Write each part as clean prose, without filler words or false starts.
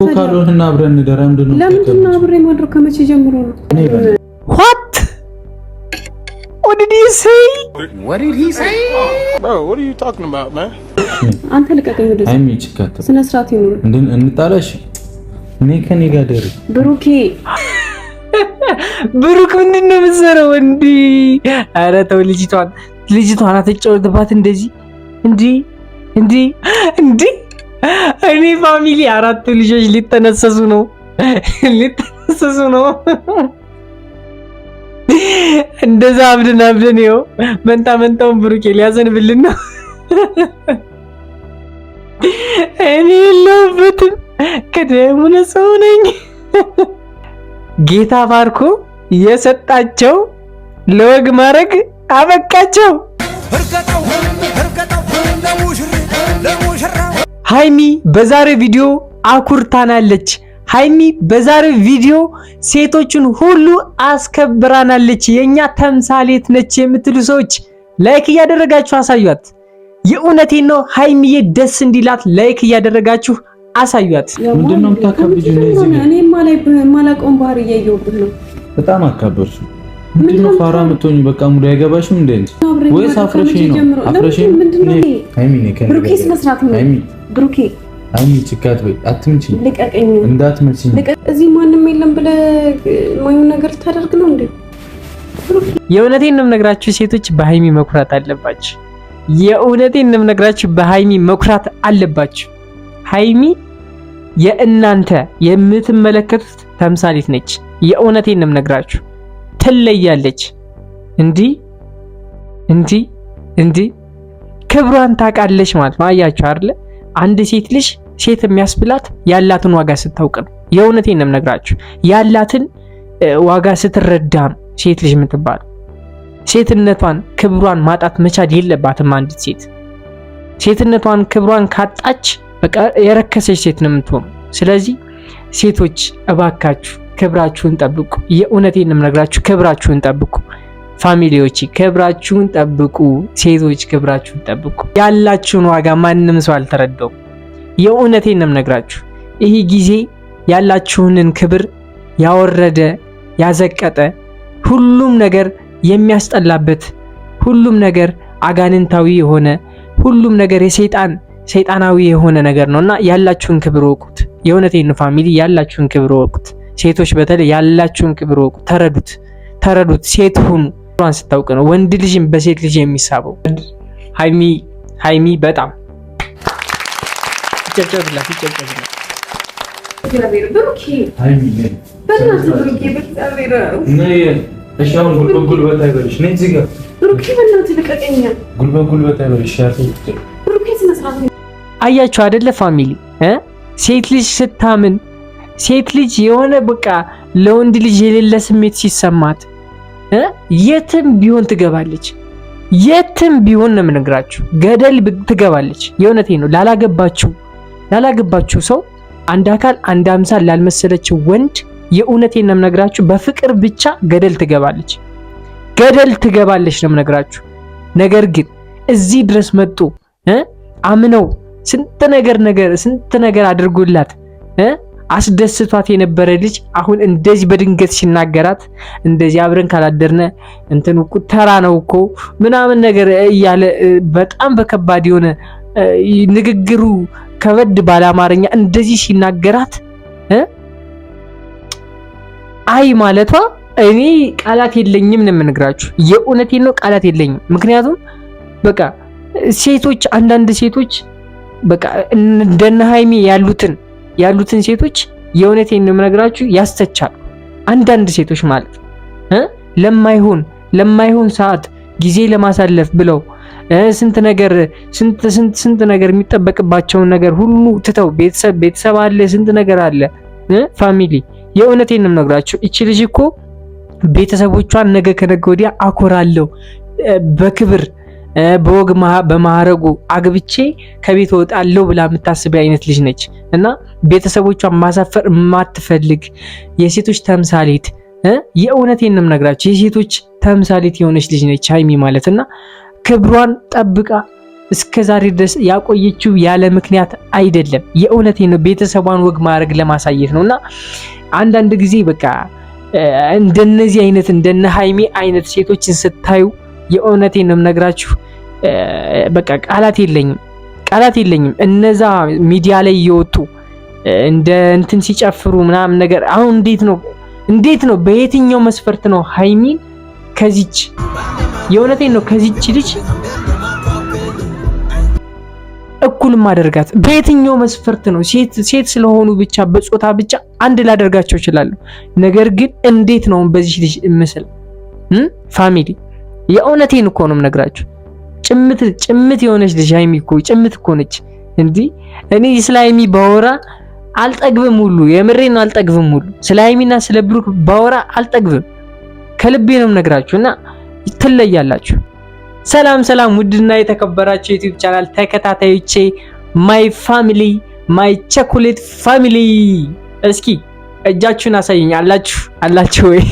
ካልሆነና አብረን እንደራ ምንድነው? ለምንድን ነው አብሬ ማድረግ ከመቼ ጀምሮ ነው? What? What did he say? What did he say? Bro, what are you talking about, man? አንተ ልቀቀኝ ወደ አይሚ ጭካታ ስነ ስርዓት ይኑር። እንጣላሽ እኔ ከኔ ጋር ደሪ ብሩኬ ብሩክ ምንድነው የምትሰራው እንዴ? ኧረ ተው ልጅቷን አትጫወትባት እንደዚህ እንዴ እኔ ፋሚሊ 4 ልጆች ሊተነሰሱ ነው እንደዛ አብደን ይኸው መንታውን ብሩኬ ሊያዘንብልን ነው። እኔ የለሁበትም ከደሙ ንጹህ ነኝ። ጌታ ባርኮ የሰጣቸው ለወግ ማድረግ አበቃቸው። ሃይሚ በዛሬ ቪዲዮ አኩርታናለች። ሃይሚ በዛሬ ቪዲዮ ሴቶችን ሁሉ አስከብራናለች። የኛ ተምሳሌት ነች የምትሉ ሰዎች ላይክ እያደረጋችሁ አሳዩት። የእውነቴን ነው። ሃይሚዬ ደስ እንዲላት ላይክ እያደረጋችሁ አሳዩት። ምንድነው የምታከብጁ? እኔ ማላውቀውን ባህሪ እያየሁብህ ነው። በጣም አካበርሽ። ምንድነው ፋራ ምትሆኝ? በቃ ሙሉ አይገባሽም እንዴ? ወይስ አፍረሽኝ ነው? አፍረሽኝ ሃይሚ ነኝ ከኔ ብሩኬ መስራት ነው። ብሩኬ ሃይሚ ጭካት ወይ አትምጪ፣ ልቀቀኝ፣ እንዳትመጪኝ። እዚህ ማንም የለም ብለህ ማየው ነገር ታደርግ ነው እንዴ? የእውነቴን ነው የምነግራችሁ፣ ሴቶች በሃይሚ መኩራት አለባችሁ። የእውነቴን ነው የምነግራችሁ፣ በሃይሚ መኩራት አለባችሁ። ሃይሚ የእናንተ የምትመለከቱት ተምሳሌት ነች። የእውነቴን ነው የምነግራችሁ፣ ትለያለች። እንዲህ ክብሯን ታውቃለች ማለት ነው። አያችሁ አይደለ? አንድ ሴት ልጅ ሴት የሚያስብላት ያላትን ዋጋ ስታውቅ ነው። የእውነቴን ነው የምነግራችሁ፣ ያላትን ዋጋ ስትረዳ ነው ሴት ልጅ የምትባለው። ሴትነቷን ክብሯን ማጣት መቻል የለባትም አንዲት ሴት። ሴትነቷን ክብሯን ካጣች በቃ የረከሰች ሴት ነው የምትሆነው። ስለዚህ ሴቶች እባካችሁ ክብራችሁን ጠብቁ። የእውነቴን ነው የምነግራችሁ፣ ክብራችሁን ጠብቁ። ፋሚሊዎች ክብራችሁን ጠብቁ። ሴቶች ክብራችሁን ጠብቁ። ያላችሁን ዋጋ ማንም ሰው አልተረዳውም። የእውነቴን ነው የምነግራችሁ፣ ይሄ ጊዜ ያላችሁንን ክብር ያወረደ ያዘቀጠ፣ ሁሉም ነገር የሚያስጠላበት፣ ሁሉም ነገር አጋንንታዊ የሆነ፣ ሁሉም ነገር ሰይጣናዊ የሆነ ነገር ነውና ያላችሁን ክብር ወቁት። የእውነቴን ነው ፋሚሊ፣ ያላችሁን ክብር ወቁት። ሴቶች በተለይ ያላችሁን ክብር ወቁት። ተረዱት። ሴት ሁኑ። ራን ስታውቅ ነው ወንድ ልጅም በሴት ልጅ የሚሳበው። ሃይሚ በጣም ይጨብጨብላት። ብሩኬ ሃይሚ በእናትህ ብሩኬ በእግዚአብሔር እሻውን ጉልበት አይበልሽ ነኝ እዚህ ጋር ብሩኬ በእናትህ ልቀቀኝ። ጉልበት አይበልሽ ብሩኬ ስነ ስርዓት። አያችሁ አይደለ ፋሚሊ፣ ሴት ልጅ ስታምን፣ ሴት ልጅ የሆነ በቃ ለወንድ ልጅ የሌለ ስሜት ሲሰማት የትም ቢሆን ትገባለች። የትም ቢሆን ነው የምነግራችሁ፣ ገደል ትገባለች። የእውነቴን ነው። ላላገባችሁ ሰው አንድ አካል አንድ አምሳል ላልመሰለችው ወንድ የእውነቴን ነው የምነግራችሁ፣ በፍቅር ብቻ ገደል ትገባለች ነው የምነግራችሁ። ነገር ግን እዚህ ድረስ መጡ አምነው ስንት ነገር አድርጎላት አስደስቷት የነበረ ልጅ አሁን እንደዚህ በድንገት ሲናገራት እንደዚህ አብረን ካላደርነ እንትን ተራ ነው እኮ ምናምን ነገር እያለ በጣም በከባድ የሆነ ንግግሩ ከበድ ባለ አማርኛ እንደዚህ ሲናገራት አይ ማለቷ እኔ ቃላት የለኝም ነው የምነግራችሁ። የእውነቴን ነው፣ ቃላት የለኝም። ምክንያቱም በቃ ሴቶች፣ አንዳንድ ሴቶች በቃ እንደነ ሃይሚ ያሉትን ሴቶች የእውነቴን ነው የምነግራችሁ ያስተቻሉ። አንዳንድ ሴቶች ማለት ለማይሆን ሰዓት ጊዜ ለማሳለፍ ብለው ስንት ነገር የሚጠበቅባቸውን ነገር ሁሉ ትተው ቤተሰብ አለ፣ ስንት ነገር አለ ፋሚሊ። የእውነቴን ነው የምነግራችሁ፣ እቺ ልጅ እኮ ቤተሰቦቿን ነገ ከነገ ወዲያ አኮራለሁ በክብር በወግ በማዕረጉ አግብቼ ከቤት ወጣለሁ ብላ የምታስብ አይነት ልጅ ነች እና ቤተሰቦቿን ማሳፈር የማትፈልግ የሴቶች ተምሳሌት የእውነቴን ነው የምነግራችሁ የሴቶች ተምሳሌት የሆነች ልጅ ነች ሃይሚ ማለትና ክብሯን ጠብቃ እስከዛሬ ድረስ ያቆየችው ያለ ምክንያት አይደለም። የእውነቴን ነው፣ ቤተሰቧን ወግ ማድረግ ለማሳየት ነውና አንዳንድ ጊዜ በቃ እንደነዚህ አይነት እንደነ ሃይሚ አይነት ሴቶችን ስታዩ የእውነቴን ነው የምነግራችሁ፣ በቃ ቃላት የለኝም። እነዛ ሚዲያ ላይ እየወጡ እንደ እንትን ሲጨፍሩ ምናምን ነገር አሁን እንዴት ነው በየትኛው መስፈርት ነው ሃይሚን ከዚች የእውነቴን ነው ከዚች ልጅ እኩል ማደርጋት? በየትኛው መስፈርት ነው? ሴት ስለሆኑ ብቻ በጾታ ብቻ አንድ ላደርጋቸው እችላለሁ። ነገር ግን እንዴት ነው በዚህ ልጅ ምስል ፋሚሊ የእውነቴን እኮ ነው የምነግራችሁ። ጭምት የሆነች ልጅ ሃይሚ እኮ ጭምት እኮ ነች። እንዲህ እኔ ስለ ሃይሚ ባወራ አልጠግብም ሁሉ የምሬን ነው አልጠግብም ሁሉ ስለ ሃይሚና ስለ ብሩክ ባወራ አልጠግብም። ከልቤ ነው የምነግራችሁና ትለያላችሁ። ሰላም ውድና የተከበራችሁ ዩቲዩብ ቻናል ተከታታዮቼ ማይ ፋሚሊ ማይ ቸኮሌት ፋሚሊ እስኪ እጃችሁን አሳዩኝ። አላችሁ ወይ?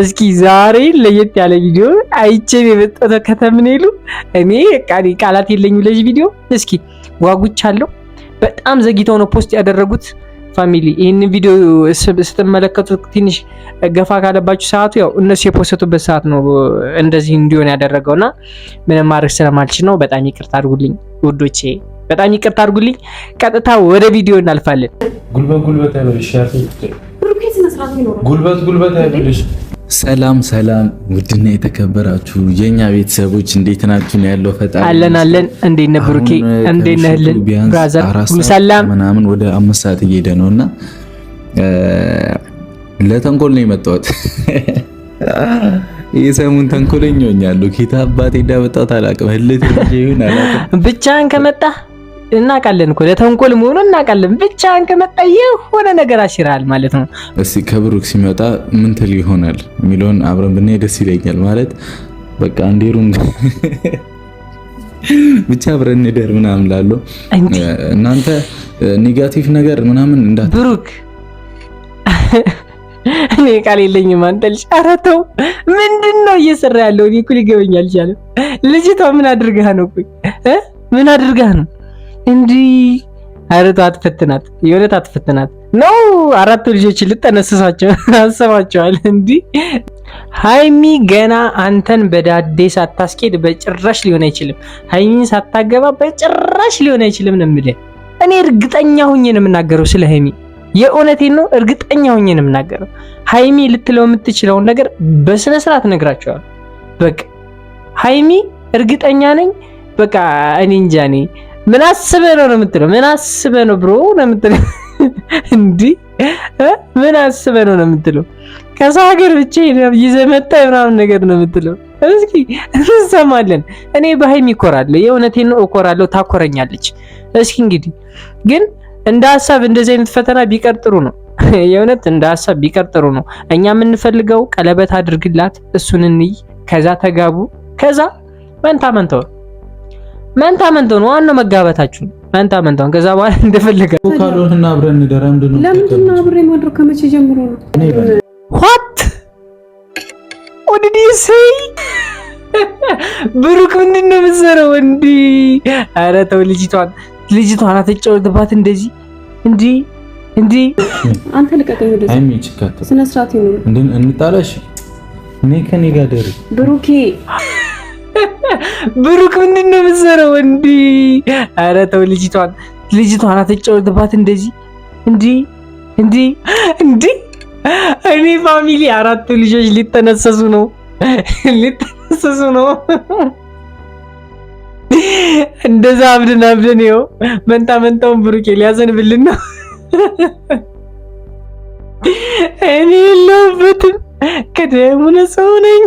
እስኪ ዛሬ ለየት ያለ ቪዲዮ አይቼ የመጣው ከተምኔሉ እኔ ቃላት የለኝም ለዚህ ቪዲዮ። እስኪ ጓጉቻለሁ። በጣም ዘግይተው ነው ፖስት ያደረጉት። ፋሚሊ ይህን ቪዲዮ ስትመለከቱት ትንሽ ገፋ ካለባችሁ ሰዓቱ ያው እነሱ የፖስተቱበት ሰዓት ነው እንደዚህ እንዲሆን ያደረገውና ምንም ማድረግ ስለማልችል ነው። በጣም ይቅርታ አድርጉልኝ ውዶቼ፣ በጣም ይቅርታ አድርጉልኝ። ቀጥታ ወደ ቪዲዮ እናልፋለን። ጉልበት አይበልሽ፣ ጉልበት አይበልሽ። ሰላም ውድና የተከበራችሁ የኛ ቤተሰቦች እንዴት ናችሁ? ነው ያለው ፈጣሪ አለን። እንዴት ነህ ብሩኬ? እንዴት ነህልን ብራዘር? ሁሉ ሰላም ምናምን ወደ 5 ሰዓት እየሄደ ነውና ለተንኮል ነው የመጣሁት። የሰሙን ተንኮለኛ ሆኛለሁ። ኪታ አባቴ እንዳመጣሁት አላውቅም። ህልት ይሁን አላውቅም። ብቻህን ከመጣህ እናውቃለን እኮ ለተንኮል መሆኑን እናውቃለን። ብቻህን ከመጣ የሆነ ነገር አሽራል ማለት ነው። እስቲ ከብሩክ ሲመጣ ምን ትል ይሆናል የሚለውን አብረን ብናይ ደስ ይለኛል። ማለት በቃ እንዴሩም ብቻ አብረን እንደር ምናምን ላለው እናንተ ኔጋቲቭ ነገር ምናምን እንዳት ብሩክ እኔ ቃል የለኝም። አንተ ልጅ ኧረ ተው፣ ምንድነው እየሰራ ያለው? እኔ እኮ ሊገበኝ አልቻለም። ልጅቷ ምን አድርጋህ ነው? ምን አድርጋህ ነው እንዲህ? አረታ አትፈትናት፣ የሆነት አትፈትናት ነው። 4 ልጆች ልጠነስሳቸው አሰባቸዋል። እንዲህ ሃይሚ ገና አንተን በዳዴ ሳታስኬድ በጭራሽ ሊሆን አይችልም። ሃይሚን ሳታገባ በጭራሽ ሊሆን አይችልም ነው የምልህ። እኔ እርግጠኛ ሆኜ ነው የምናገረው ስለ ሃይሚ። የእውነቴን ነው እርግጠኛ ሆኜ ነው የምናገረው። ሃይሚ ልትለው የምትችለውን ነገር በስነ ስርዓት ነግራቸዋል። በቃ ሃይሚ እርግጠኛ ነኝ። በቃ እኔ እንጃ ነኝ። ምን አስበህ ነው የምትለው? ምን አስበህ ነው ብሮ ነው የምትለው? እንዲህ ምን አስበህ ነው የምትለው? ከሰው ሀገር ብቻ ይዘህ መጣህ ምናምን ነገር ነው የምትለው። እስኪ እንሰማለን። እኔ በሃይሚ እኮራለሁ፣ የእውነቴን ነው እኮራለሁ። ታኮረኛለች። እስኪ እንግዲህ ግን እንደ ሀሳብ እንደዚህ አይነት ፈተና ቢቀር ጥሩ ነው። የእውነት እንደ ሀሳብ ቢቀር ጥሩ ነው። እኛ የምንፈልገው ቀለበት አድርግላት፣ እሱን እንይ፣ ከዛ ተጋቡ፣ ከዛ መንታ ነው ዋናው መጋባታችሁ። መንታ ከዛ በኋላ እንደፈለገ ካልሆነና አብረን እንደራ ምንድነው? ለምንድን ነው አብሬ ማድረግ? ከመቼ ጀምሮ ነው? what did you say? ብሩክ ምንድነው የምትሰራው? እንዲህ ኧረ ተው፣ ልጅቷን አትጫወትባት እንደዚህ እንዲህ አንተ ልቀቀኝ። ወደ ሃይሚ ጭካታ ስነ ስርዓት ይኑር። እንጣላሽ እኔ ከኔ ጋር ደሪ ብሩኬ ብሩክ ምንድነው የምትሰራው? እንዲህ ኧረ ተው፣ ልጅቷን አትጫወትባት እንደዚህ እንዲህ እኔ ፋሚሊ 4 ልጆች ሊጠነሰሱ ነው። እንደዛ አብደን ይኸው መንታውን ብሩኬ ሊያዘንብልን ነው። እኔ የለሁበትም፣ ከደሙ ንጹህ ነኝ።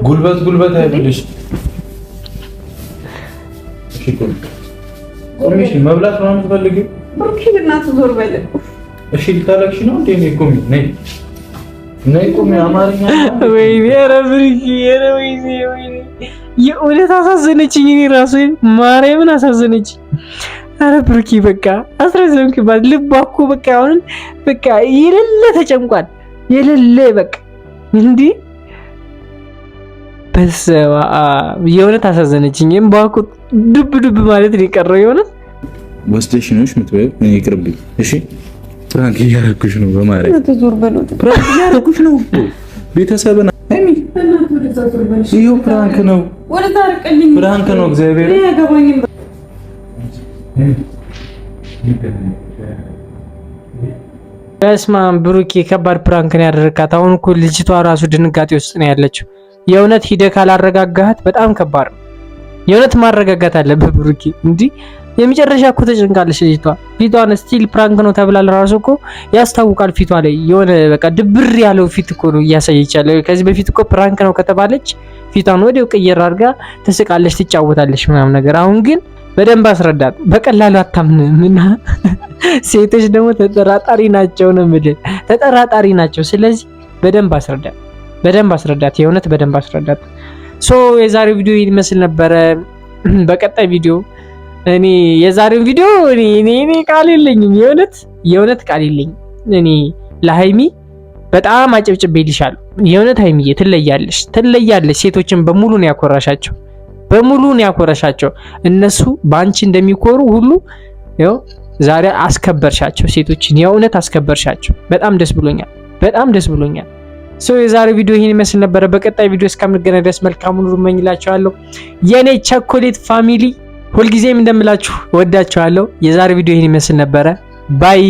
ጉልበት አይበልሽ። እሺ መብላት ነው የምትፈልጊው? ብሩኬ በእናትህ ዞር በል። እሺ ልታለቅሽ ነው እንዴ? ነይ ቁሚ። አማርኛ ወይኔ ኧረ ብሩኬ ኧረ ወይኔ የእውነት አሳዘነችኝ። እኔ ራሱ ማርያምን አሳዘነችኝ። ኧረ ብሩኬ በቃ አስረዘምክባት። ልቧ እኮ በቃ አሁን በቃ የሌለ ተጨንቋል። የሌለ በቃ እንዲህ በስመ አብ የእውነት አሳዘነችኝ። እምባኩ ዱብ ማለት ነው የቀረው። የእውነት ወስደሽ ነው የምትበይው? እኔ ይቅርብኝ። እሺ ፕራንክ እያደረኩሽ ነው በማለት ፕራንክ እያደረኩሽ ነው። ቤተሰብና አይሚ ይኸው ፕራንክ ነው፣ ፕራንክ ነው። እግዚአብሔር በስመ አብ ብሩኬ ከባድ ፕራንክ ነው ያደረካት። አሁን እኮ ልጅቷ ራሱ ድንጋጤ ውስጥ ነው ያለችው። የእውነት ሂደህ ካላረጋጋሃት በጣም ከባድ ነው። የእውነት ማረጋጋት አለብህ ብሩኬ። እንዲህ የመጨረሻ እኮ ተጨንቃለች ልጅቷ። ፊቷን ስቲል ፕራንክ ነው ተብላ ራሱ እኮ ያስታውቃል ፊቷ ላይ የሆነ በቃ ድብር ያለው ፊት እኮ ነው እያሳየች ያለው። ከዚህ በፊት እኮ ፕራንክ ነው ከተባለች ፊቷን ወዲያው ቀየር አድርጋ ትስቃለች፣ ትጫወታለች ምናምን ነገር። አሁን ግን በደንብ አስረዳት። በቀላሉ አታምንም እና ሴቶች ደግሞ ተጠራጣሪ ናቸው ነው የምልህ፣ ተጠራጣሪ ናቸው። ስለዚህ በደንብ አስረዳት፣ የእውነት በደንብ አስረዳት። ሶ የዛሬው ቪዲዮ ይህን ይመስል ነበረ። በቀጣይ ቪዲዮ እኔ የዛሬው ቪዲዮ እኔ ቃል የለኝም፣ የእውነት ቃል የለኝም። እኔ ለሃይሚ በጣም አጨብጭቤልሻለሁ። የእውነት ሃይሚዬ ትለያለሽ። ሴቶችን በሙሉ ነው ያኮራሻቸው። እነሱ በአንቺ እንደሚኮሩ ሁሉ ያው ዛሬ አስከበርሻቸው፣ ሴቶችን የእውነት አስከበርሻቸው። በጣም ደስ ብሎኛል። ሶ የዛሬው ቪዲዮ ይህን ይመስል ነበረ። በቀጣይ ቪዲዮ እስከምንገናኝ ድረስ መልካሙን ሁሉ እመኝላችኋለሁ። የኔ ቸኮሌት ፋሚሊ ሁልጊዜም እንደምላችሁ ወዳችኋለሁ። የዛሬው ቪዲዮ ይህን ይመስል ነበረ። ባይ